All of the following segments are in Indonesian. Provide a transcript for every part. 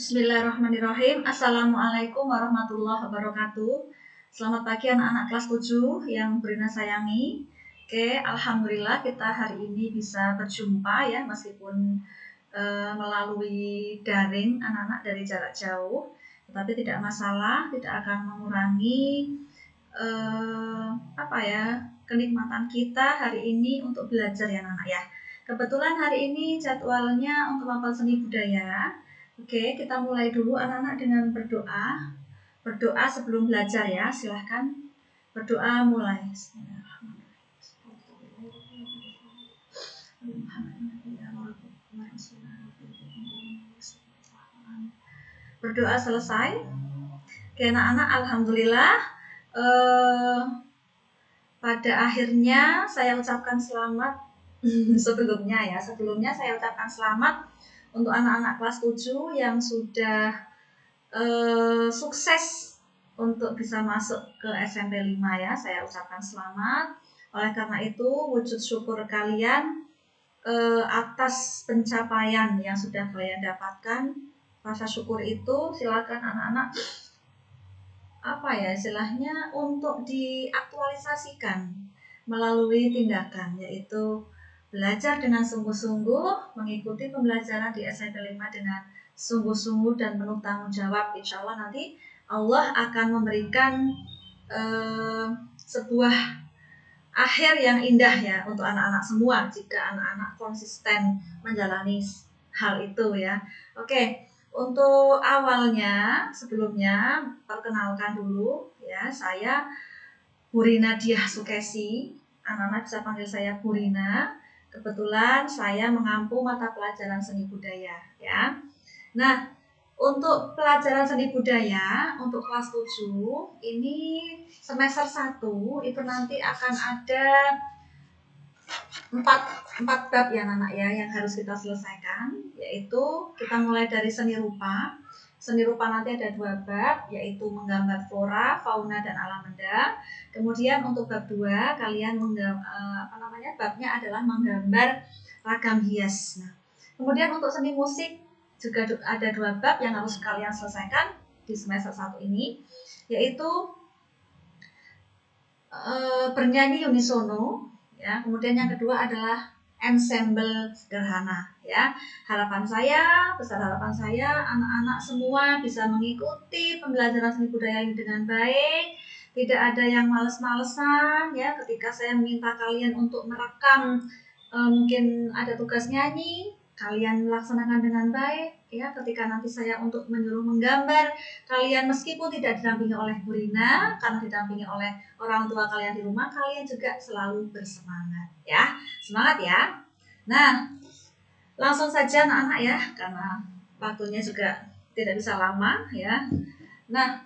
Bismillahirrahmanirrahim. Assalamualaikum warahmatullahi wabarakatuh. Selamat pagi anak-anak kelas 7 yang Brina sayangi. Oke, alhamdulillah kita hari ini bisa berjumpa ya, meskipun melalui daring anak-anak dari jarak jauh. Tetapi tidak masalah, tidak akan mengurangi kenikmatan kita hari ini untuk belajar ya anak-anak ya. Kebetulan hari ini jadwalnya untuk mapel seni budaya. Oke, kita mulai dulu anak-anak dengan berdoa. Berdoa sebelum belajar ya, silahkan berdoa mulai. Berdoa selesai. Oke anak-anak, alhamdulillah pada akhirnya saya ucapkan selamat Sebelumnya saya ucapkan selamat untuk anak-anak kelas 7 yang sudah sukses untuk bisa masuk ke SMP 5 ya. Saya ucapkan selamat. Oleh karena itu, wujud syukur kalian atas pencapaian yang sudah kalian dapatkan. Rasa syukur itu silakan anak-anak istilahnya untuk diaktualisasikan melalui tindakan, yaitu belajar dengan sungguh-sungguh, mengikuti pembelajaran di SMP 5 dengan sungguh-sungguh dan penuh tanggung jawab. Insya Allah nanti Allah akan memberikan sebuah akhir yang indah ya untuk anak-anak semua jika anak-anak konsisten menjalani hal itu ya. Oke, untuk awalnya sebelumnya perkenalkan dulu ya, saya Burina Diah Sukesi. Anak-anak bisa panggil saya Burina. Kebetulan saya mengampu mata pelajaran seni budaya ya. Nah, untuk pelajaran seni budaya untuk kelas 7 ini semester 1 itu nanti akan ada 4 bab ya anak ya yang harus kita selesaikan, yaitu kita mulai dari seni rupa. Seni rupa nanti ada 2 bab, yaitu menggambar flora, fauna, dan alam benda. Kemudian untuk bab 2 kalian babnya adalah menggambar ragam hias. Nah, kemudian untuk seni musik juga ada 2 bab yang harus kalian selesaikan di semester 1 ini, yaitu bernyanyi unisono ya. Kemudian yang kedua adalah ensemble sederhana ya. Besar harapan saya anak-anak semua bisa mengikuti pembelajaran seni budaya ini dengan baik. Tidak ada yang males-malesan ya ketika saya meminta kalian untuk merekam, mungkin ada tugas nyanyi, kalian melaksanakan dengan baik ya. Ketika nanti saya untuk menyuruh menggambar, kalian meskipun tidak didampingi oleh Burina, karena didampingi oleh orang tua kalian di rumah, kalian juga selalu bersemangat ya. Semangat ya. Nah, langsung saja anak-anak ya, karena waktunya juga tidak bisa lama ya. Nah,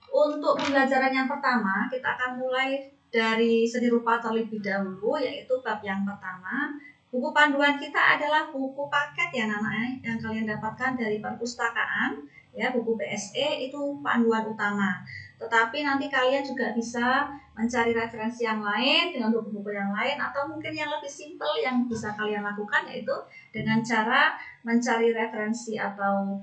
untuk pembelajaran yang pertama kita akan mulai dari seni rupa terlebih dahulu, yaitu bab yang pertama. Buku panduan kita adalah buku paket ya anak-anak yang kalian dapatkan dari perpustakaan ya, buku PSE itu panduan utama. Tetapi nanti kalian juga bisa mencari referensi yang lain dengan buku-buku yang lain, atau mungkin yang lebih simpel yang bisa kalian lakukan yaitu dengan cara mencari referensi atau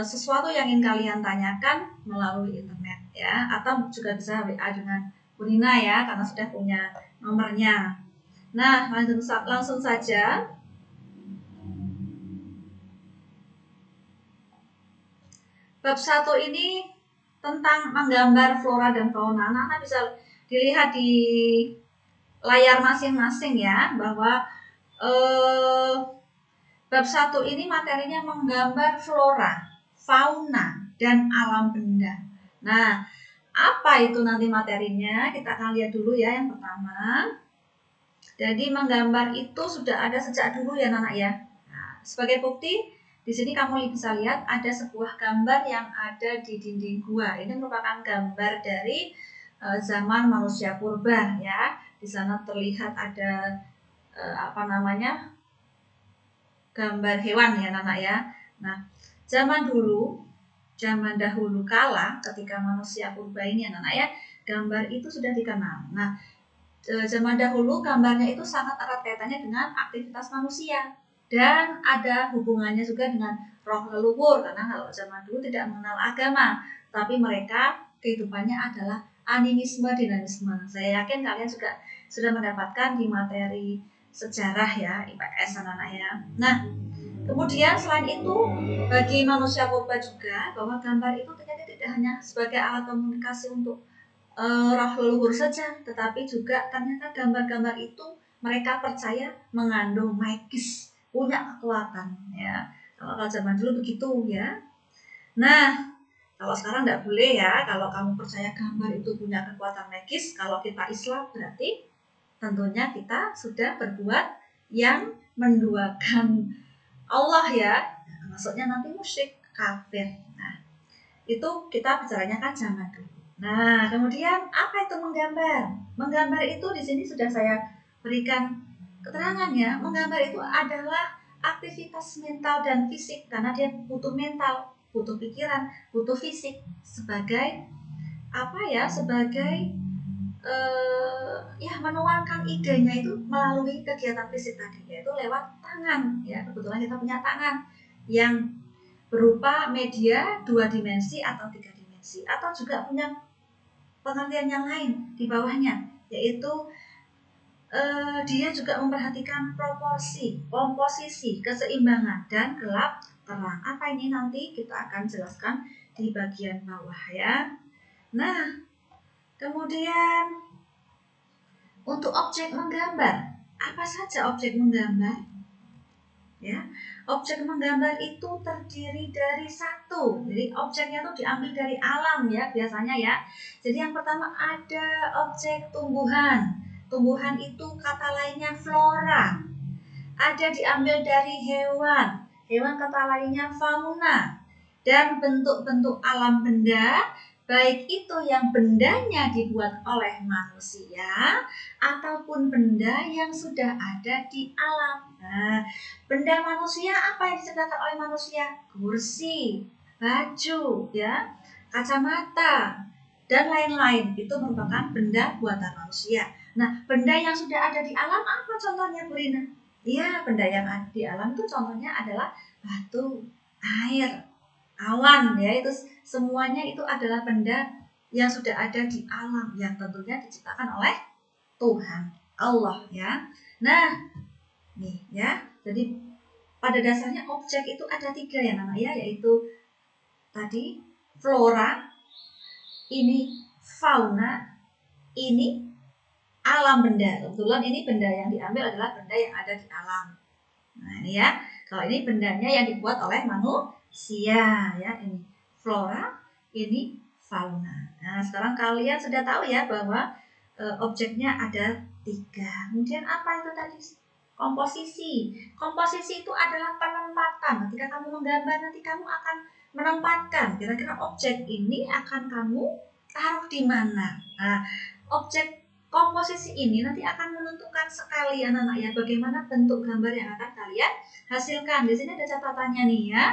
sesuatu yang ingin kalian tanyakan melalui internet ya, atau juga bisa WA dengan Burina ya, karena sudah punya nomornya. Nah, langsung saja. Bab 1 ini tentang menggambar flora dan fauna. Anak-anak bisa dilihat di layar masing-masing ya, bahwa bab 1 ini materinya menggambar flora, fauna, dan alam benda. Nah, apa itu nanti materinya? Kita akan lihat dulu ya yang pertama. Jadi menggambar itu sudah ada sejak dulu ya anak ya. Nah, sebagai bukti, di sini kamu bisa lihat ada sebuah gambar yang ada di dinding gua. Ini merupakan gambar dari zaman manusia purba ya. Di sana terlihat ada gambar hewan ya anak ya. Nah, zaman dahulu kala ketika manusia purba ini anak ya, gambar itu sudah dikenal. Nah, zaman dahulu gambarnya itu sangat erat kaitannya dengan aktivitas manusia dan ada hubungannya juga dengan roh leluhur, karena kalau zaman dulu tidak mengenal agama, tapi mereka kehidupannya adalah animisme, dinamisme. Saya yakin kalian juga sudah mendapatkan di materi sejarah ya, IPS anak-anak ya. Nah, kemudian selain itu, bagi manusia purba juga bahwa gambar itu ternyata tidak hanya sebagai alat komunikasi untuk roh leluhur saja, tetapi juga ternyata gambar-gambar itu mereka percaya mengandung magis, punya kekuatan ya. Kalau zaman dulu begitu ya. Nah, kalau sekarang tidak boleh ya. Kalau kamu percaya gambar itu punya kekuatan magis, kalau kita Islam berarti tentunya kita sudah berbuat yang menduakan Allah ya. Maksudnya nanti musyrik, kafir. Nah, itu kita bicaranya kan zaman dulu. Nah, kemudian apa itu menggambar? Menggambar itu di sini sudah saya berikan keterangan ya. Menggambar itu adalah aktivitas mental dan fisik karena dia butuh mental, butuh pikiran, butuh fisik sebagai apa ya? Sebagai ya menuangkan idenya itu melalui kegiatan fisik tadi, yaitu lewat tangan ya. Kebetulan kita punya tangan yang berupa media 2 dimensi atau 3 dimensi, atau juga punya pengertian yang lain di bawahnya, yaitu dia juga memperhatikan proporsi, komposisi, keseimbangan, dan gelap terang. Apa ini nanti kita akan jelaskan di bagian bawah ya. Nah, kemudian untuk objek menggambar, apa saja objek menggambar? Ya, objek menggambar itu terdiri dari satu. Jadi objeknya itu diambil dari alam ya biasanya ya. Jadi yang pertama ada objek tumbuhan. Tumbuhan itu kata lainnya flora. Ada diambil dari hewan. Hewan kata lainnya fauna. Dan bentuk-bentuk alam benda, baik itu yang bendanya dibuat oleh manusia ataupun benda yang sudah ada di alam. Nah, benda manusia apa yang diciptakan oleh manusia? Kursi, baju, ya, kacamata, dan lain-lain. Itu merupakan benda buatan manusia. Nah, benda yang sudah ada di alam apa contohnya, Bu Rina? Iya, benda yang ada di alam itu contohnya adalah batu, air, awan, ya, itu semuanya itu adalah benda yang sudah ada di alam yang tentunya diciptakan oleh Tuhan Allah ya. Nah, nih ya, jadi pada dasarnya objek itu ada 3 ya namanya, yaitu tadi flora, ini fauna, ini alam benda. Kebetulan ini benda yang diambil adalah benda yang ada di alam. Nah ini ya, kalau ini bendanya yang dibuat oleh manusia ya, ini flora, ini fauna. Nah sekarang kalian sudah tahu ya bahwa objeknya ada 3. Kemudian apa itu tadi? Komposisi. Komposisi itu adalah penempatan. Ketika kamu menggambar nanti kamu akan menempatkan kira-kira objek ini akan kamu taruh di mana. Nah, objek komposisi ini nanti akan menentukan sekali anak-anak ya bagaimana bentuk gambar yang akan kalian hasilkan. Di sini ada catatannya nih ya.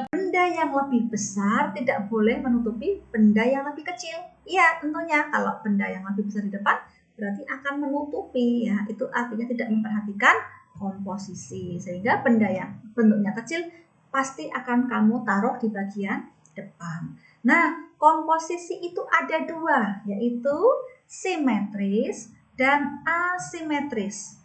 Benda yang lebih besar tidak boleh menutupi benda yang lebih kecil. Iya, tentunya kalau benda yang lebih besar di depan berarti akan menutupi ya. Itu artinya tidak memperhatikan komposisi. Sehingga benda yang bentuknya kecil pasti akan kamu taruh di bagian depan. Nah, komposisi itu ada 2, yaitu simetris dan asimetris.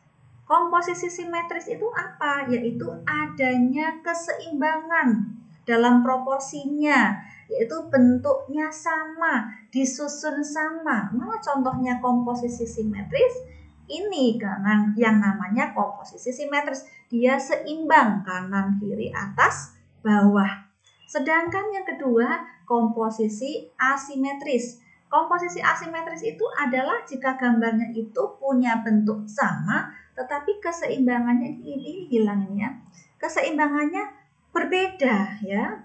Komposisi simetris itu apa? Yaitu adanya keseimbangan dalam proporsinya, yaitu bentuknya sama, disusun sama. Mana contohnya komposisi simetris? Ini karena yang namanya komposisi simetris, dia seimbang kanan, kiri, atas, bawah. Sedangkan yang kedua, komposisi asimetris. Komposisi asimetris itu adalah jika gambarnya itu punya bentuk sama, tetapi keseimbangannya ini hilang ini ya. Keseimbangannya berbeda ya.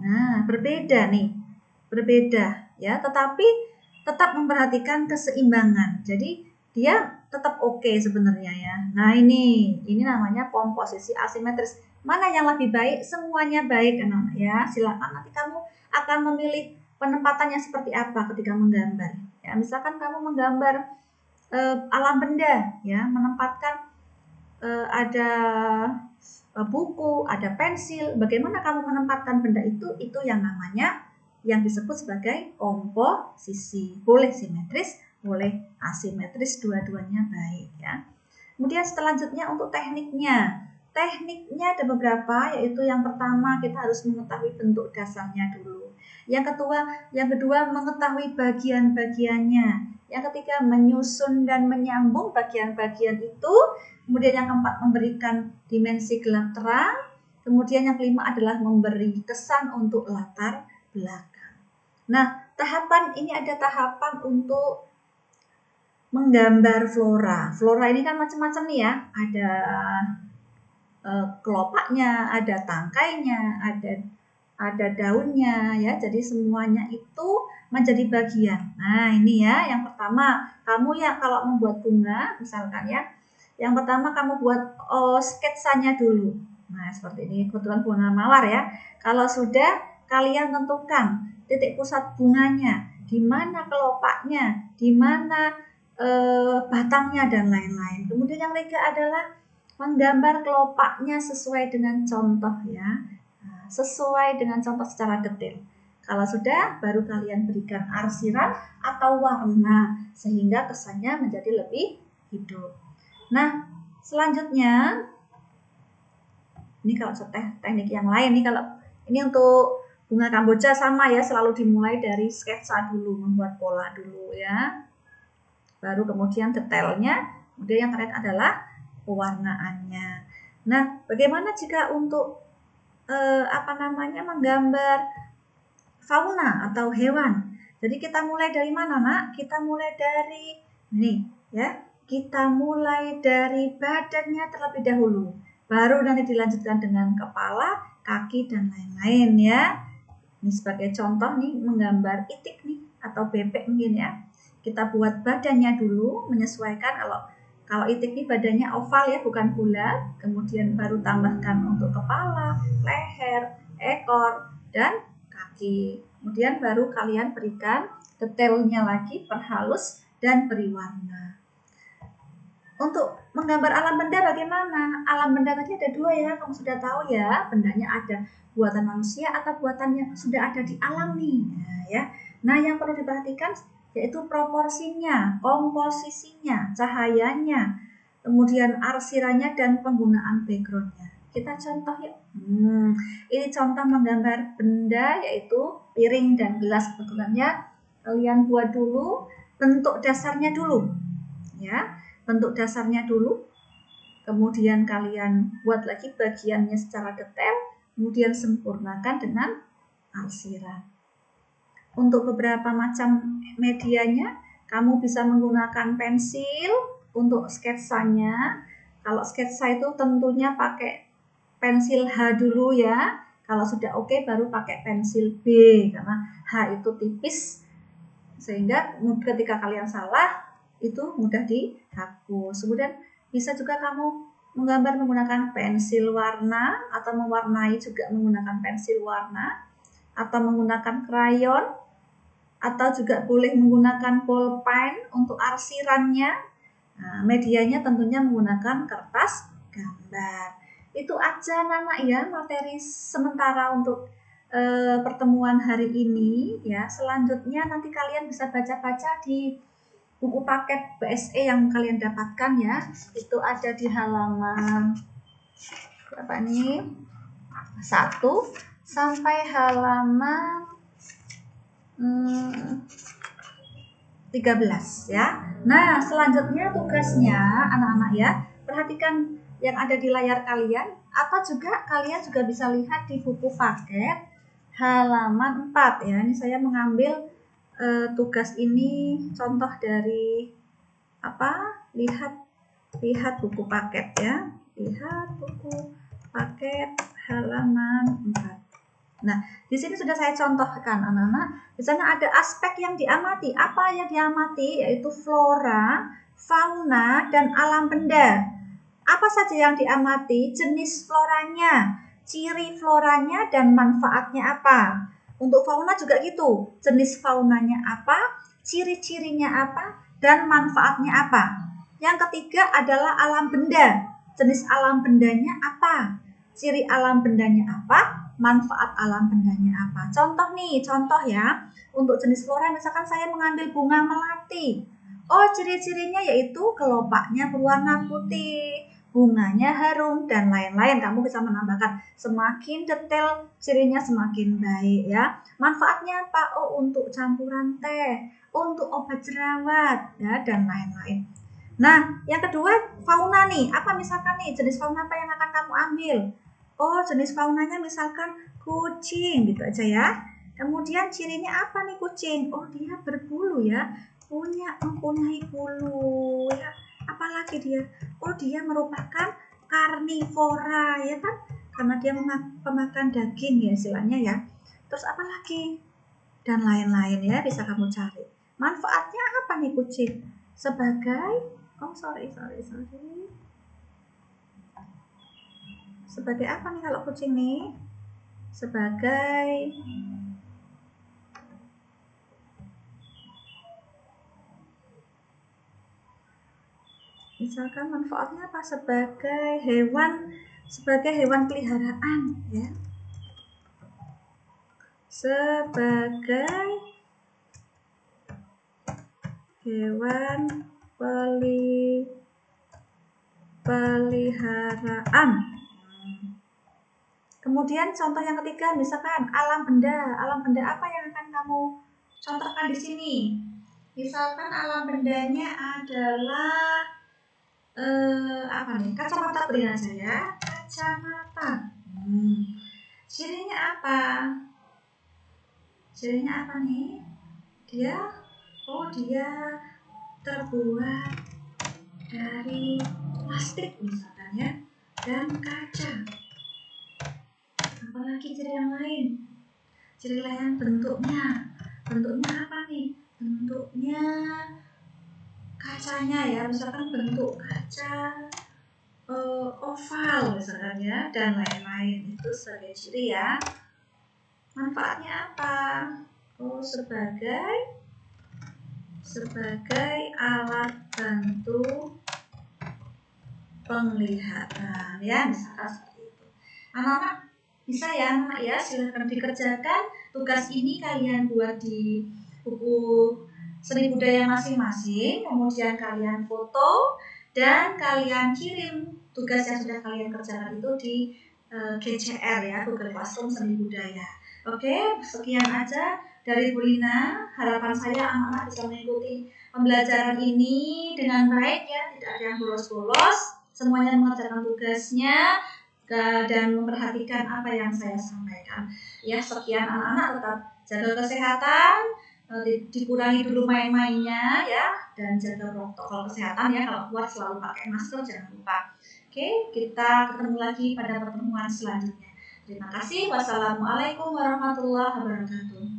Nah, berbeda nih. Berbeda ya, tetapi tetap memperhatikan keseimbangan. Jadi dia tetap oke sebenarnya ya. Nah, ini namanya komposisi asimetris. Mana yang lebih baik? Semuanya baik anak-anak ya. Silakan nanti kamu akan memilih penempatannya seperti apa ketika menggambar. Ya, misalkan kamu menggambar alam benda ya, menempatkan ada buku, ada pensil. Bagaimana kamu menempatkan benda itu yang namanya yang disebut sebagai komposisi. Boleh simetris, boleh asimetris, dua-duanya baik ya. Kemudian selanjutnya untuk tekniknya. Tekniknya ada beberapa, yaitu yang pertama kita harus mengetahui bentuk dasarnya dulu. Yang kedua mengetahui bagian-bagiannya. Yang ketiga menyusun dan menyambung bagian-bagian itu. Kemudian yang keempat memberikan dimensi gelap terang. Kemudian yang kelima adalah memberi kesan untuk latar belakang. Nah, ini ada tahapan untuk menggambar flora. Flora ini kan macam-macam nih ya. Ada kelopaknya, ada tangkainya, ada daunnya ya. Jadi semuanya itu menjadi bagian. Nah, ini ya yang pertama. Kamu ya kalau membuat bunga misalkan ya. Yang pertama kamu buat sketsanya dulu. Nah, seperti ini kebetulan bunga mawar ya. Kalau sudah kalian tentukan titik pusat bunganya, di mana kelopaknya, di mana batangnya dan lain-lain. Kemudian yang ketiga adalah menggambar kelopaknya sesuai dengan contoh ya. Nah, sesuai dengan contoh secara detail. Kalau sudah, baru kalian berikan arsiran atau warna sehingga kesannya menjadi lebih hidup. Nah, selanjutnya ini kalau teknik yang lain nih, kalau ini untuk bunga Kamboja sama ya, selalu dimulai dari sketsa dulu, membuat pola dulu ya. Baru kemudian detailnya, kemudian yang terakhir adalah pewarnaannya. Nah, bagaimana jika untuk menggambar fauna atau hewan? Jadi kita mulai dari mana, Nak? Kita mulai dari nih ya. Kita mulai dari badannya terlebih dahulu. Baru nanti dilanjutkan dengan kepala, kaki dan lain-lain ya. Ini sebagai contoh nih menggambar itik nih atau bebek mungkin ya. Kita buat badannya dulu, menyesuaikan kalau itik ini badannya oval ya, bukan bulat. Kemudian baru tambahkan untuk kepala, leher, ekor, dan kaki. Kemudian baru kalian berikan detailnya lagi, perhalus dan beri warna. Untuk menggambar alam benda bagaimana? Alam benda tadi ada dua ya, kamu sudah tahu ya. Bendanya ada buatan manusia atau buatan yang sudah ada di alam nih. Nah, yang perlu diperhatikan yaitu proporsinya, komposisinya, cahayanya, kemudian arsirannya dan penggunaan backgroundnya. Kita contoh ya. Ini contoh menggambar benda yaitu piring dan gelas. Kebetulannya kalian buat dulu bentuk dasarnya dulu. Ya, bentuk dasarnya dulu. Kemudian kalian buat lagi bagiannya secara detail, kemudian sempurnakan dengan arsiran. Untuk beberapa macam medianya, kamu bisa menggunakan pensil untuk sketsanya. Kalau sketsa itu tentunya pakai pensil H dulu ya. Kalau sudah oke, baru pakai pensil B, karena H itu tipis, sehingga ketika kalian salah, itu mudah dihapus. Kemudian bisa juga kamu menggambar menggunakan pensil warna, atau mewarnai juga menggunakan pensil warna, atau menggunakan krayon, atau juga boleh menggunakan ballpen untuk arsirannya. Nah, medianya tentunya menggunakan kertas gambar. Itu aja Nana ya materi sementara untuk pertemuan hari ini ya. Selanjutnya nanti kalian bisa baca-baca di buku paket BSE yang kalian dapatkan ya. Itu ada di halaman berapa nih? 1 sampai halaman 13 ya. Nah, selanjutnya tugasnya anak-anak ya, perhatikan yang ada di layar kalian, atau juga kalian juga bisa lihat di buku paket halaman 4 ya. Ini saya mengambil tugas ini contoh dari lihat buku paket ya. Lihat buku paket halaman 4. Nah, di sini sudah saya contohkan anak-anak. Di sana ada aspek yang diamati. Apa yang diamati? Yaitu flora, fauna, dan alam benda. Apa saja yang diamati? Jenis floranya, ciri floranya, dan manfaatnya apa. Untuk fauna juga gitu. Jenis faunanya apa, ciri-cirinya apa, dan manfaatnya apa. Yang ketiga adalah alam benda. Jenis alam bendanya apa? Ciri alam bendanya apa? Manfaat alam bendanya apa? Contoh ya. Untuk jenis flora misalkan saya mengambil bunga melati. Oh, ciri-cirinya yaitu kelopaknya berwarna putih, bunganya harum, dan lain-lain. Kamu bisa menambahkan semakin detail cirinya semakin baik ya. Manfaatnya apa? Oh, untuk campuran teh, untuk obat jerawat ya, dan lain-lain. Nah, yang kedua fauna nih. Apa misalkan nih jenis fauna apa yang akan kamu ambil? Oh, jenis faunanya misalkan kucing gitu aja ya. Kemudian cirinya apa nih kucing? Oh, dia berbulu ya. Mempunyai bulu ya. Apalagi dia? Oh, dia merupakan karnivora ya kan? Karena dia pemakan daging ya istilahnya ya. Terus apa lagi? Dan lain-lain ya, bisa kamu cari. Manfaatnya apa nih kucing? Sebagai apa nih kalau kucing nih? Sebagai misalkan manfaatnya apa? Sebagai hewan peliharaan ya. Sebagai hewan peliharaan. Kemudian contoh yang ketiga misalkan alam benda. Alam benda apa yang akan kamu contohkan di sini? Misalkan alam bendanya adalah kacamata, beri aja ya. Kacamata. Cirinya apa? Cirinya apa nih? Dia terbuat dari plastik misalkan ya, dan kaca. Apalagi ciri yang lain? Ciri lain bentuknya apa nih? Bentuknya kacanya ya, misalkan bentuk kaca oval misalkan ya, dan lain-lain. Itu sebagai ciri ya. Manfaatnya apa? Oh, sebagai alat bantu penglihatan ya, misalkan seperti itu. Anak-anak bisa ya, silahkan dikerjakan tugas ini, kalian buat di buku seni budaya masing-masing, kemudian kalian foto dan kalian kirim tugas yang sudah kalian kerjakan itu di GCR ya, Google Classroom Seni Budaya. Oke, sekian aja dari Bu Lina. Harapan saya anak-anak bisa mengikuti pembelajaran ini dengan baik ya, tidak ada yang bolos-bolos, semuanya mengerjakan tugasnya dan memperhatikan apa yang saya sampaikan. Ya, sekian anak-anak, tetap jaga kesehatan, dikurangi dulu main-mainnya ya, dan jaga protokol kesehatan ya, kalau keluar selalu pakai masker, jangan lupa. Oke, kita ketemu lagi pada pertemuan selanjutnya. Terima kasih. Wassalamualaikum warahmatullahi wabarakatuh.